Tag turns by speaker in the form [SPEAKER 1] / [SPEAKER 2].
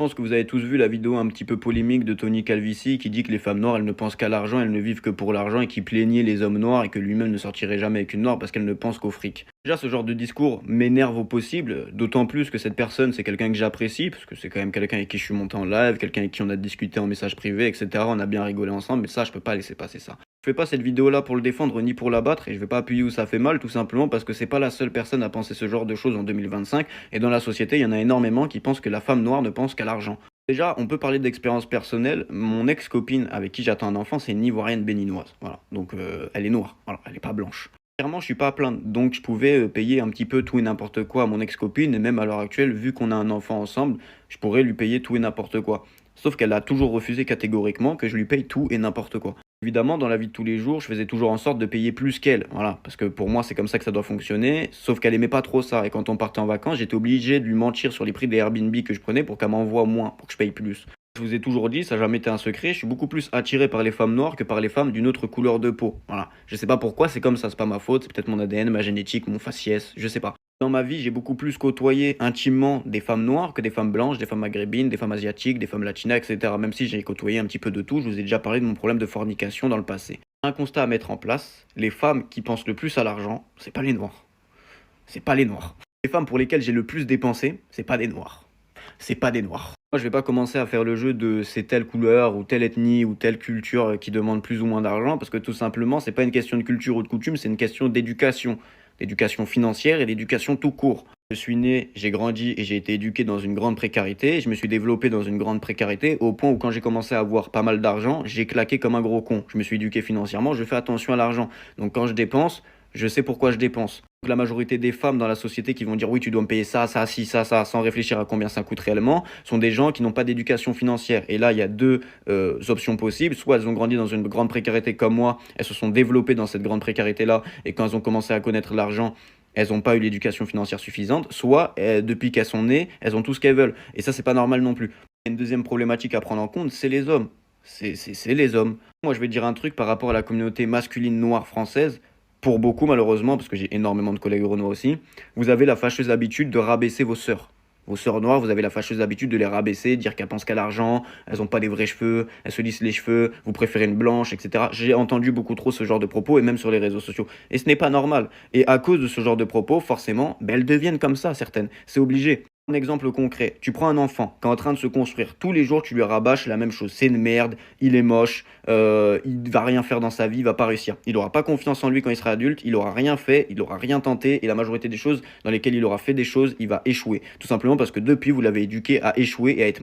[SPEAKER 1] Je pense que vous avez tous vu la vidéo un petit peu polémique de Tony Calvici qui dit que les femmes noires, elles ne pensent qu'à l'argent, elles ne vivent que pour l'argent et qui plaignait les hommes noirs et que lui-même ne sortirait jamais avec une noire parce qu'elle ne pense qu'au fric. Déjà, ce genre de discours m'énerve au possible, d'autant plus que cette personne, c'est quelqu'un que j'apprécie, parce que c'est quand même quelqu'un avec qui je suis monté en live, quelqu'un avec qui on a discuté en message privé, etc. On a bien rigolé ensemble, mais ça, je peux pas laisser passer ça. Je fais pas cette vidéo-là pour le défendre ni pour l'abattre et je vais pas appuyer où ça fait mal, tout simplement parce que c'est pas la seule personne à penser ce genre de choses en 2025 et dans la société, il y en a énormément qui pensent que la femme noire ne pense qu'à l'argent. Déjà, on peut parler d'expérience personnelle. Mon ex-copine avec qui j'attends un enfant, c'est une Ivoirienne béninoise. Voilà. Donc, elle est noire. Voilà. Elle est pas blanche. Clairement, je suis pas à plaindre. Donc, je pouvais payer un petit peu tout et n'importe quoi à mon ex-copine. Et même à l'heure actuelle, vu qu'on a un enfant ensemble, je pourrais lui payer tout et n'importe quoi. Sauf qu'elle a toujours refusé catégoriquement que je lui paye tout et n'importe quoi. Évidemment, dans la vie de tous les jours, je faisais toujours en sorte de payer plus qu'elle. Voilà, parce que pour moi, c'est comme ça que ça doit fonctionner. Sauf qu'elle aimait pas trop ça. Et quand on partait en vacances, j'étais obligé de lui mentir sur les prix des Airbnb que je prenais pour qu'elle m'envoie moins, pour que je paye plus. Je vous ai toujours dit, ça n'a jamais été un secret, je suis beaucoup plus attiré par les femmes noires que par les femmes d'une autre couleur de peau. Voilà. Je sais pas pourquoi, c'est comme ça, c'est pas ma faute, c'est peut-être mon ADN, ma génétique, mon faciès, je sais pas. Dans ma vie, j'ai beaucoup plus côtoyé intimement des femmes noires que des femmes blanches, des femmes maghrébines, des femmes asiatiques, des femmes latinas, etc. Même si j'ai côtoyé un petit peu de tout, je vous ai déjà parlé de mon problème de fornication dans le passé. Un constat à mettre en place, les femmes qui pensent le plus à l'argent, c'est pas les noirs. C'est pas les noirs. Les femmes pour lesquelles j'ai le plus dépensé, c'est pas des noirs. C'est pas des noirs. Moi, je vais pas commencer à faire le jeu de c'est telle couleur ou telle ethnie ou telle culture qui demande plus ou moins d'argent parce que tout simplement, c'est pas une question de culture ou de coutume, c'est une question d'éducation. D'éducation financière et d'éducation tout court. Je suis né, j'ai grandi et j'ai été éduqué dans une grande précarité. Je me suis développé dans une grande précarité au point où quand j'ai commencé à avoir pas mal d'argent, j'ai claqué comme un gros con. Je me suis éduqué financièrement, je fais attention à l'argent. Donc quand je dépense, je sais pourquoi je dépense. Donc, la majorité des femmes dans la société qui vont dire oui, tu dois me payer ça, ça, ci, ça, sans réfléchir à combien ça coûte réellement, sont des gens qui n'ont pas d'éducation financière. Et là, il y a deux options possibles. Soit elles ont grandi dans une grande précarité comme moi, elles se sont développées dans cette grande précarité-là, et quand elles ont commencé à connaître l'argent, elles n'ont pas eu l'éducation financière suffisante. Soit, depuis qu'elles sont nées, elles ont tout ce qu'elles veulent. Et ça, c'est pas normal non plus. Il y a une deuxième problématique à prendre en compte, c'est les hommes. C'est les hommes. Moi, je vais dire un truc par rapport à la communauté masculine noire française. Pour beaucoup, malheureusement, parce que j'ai énormément de collègues noirs aussi, vous avez la fâcheuse habitude de rabaisser vos sœurs. Vos sœurs noires, vous avez la fâcheuse habitude de les rabaisser, dire qu'elles pensent qu'à l'argent, elles n'ont pas des vrais cheveux, elles se lissent les cheveux, vous préférez une blanche, etc. J'ai entendu beaucoup trop ce genre de propos, et même sur les réseaux sociaux. Et ce n'est pas normal. Et à cause de ce genre de propos, forcément, ben, elles deviennent comme ça, certaines. C'est obligé. Un exemple concret, tu prends un enfant qui est en train de se construire, tous les jours tu lui rabâches la même chose, c'est une merde, il est moche, il va rien faire dans sa vie, il va pas réussir. Il aura pas confiance en lui quand il sera adulte, il aura rien fait, il aura rien tenté et la majorité des choses dans lesquelles il aura fait des choses, il va échouer. Tout simplement parce que depuis vous l'avez éduqué à échouer et à être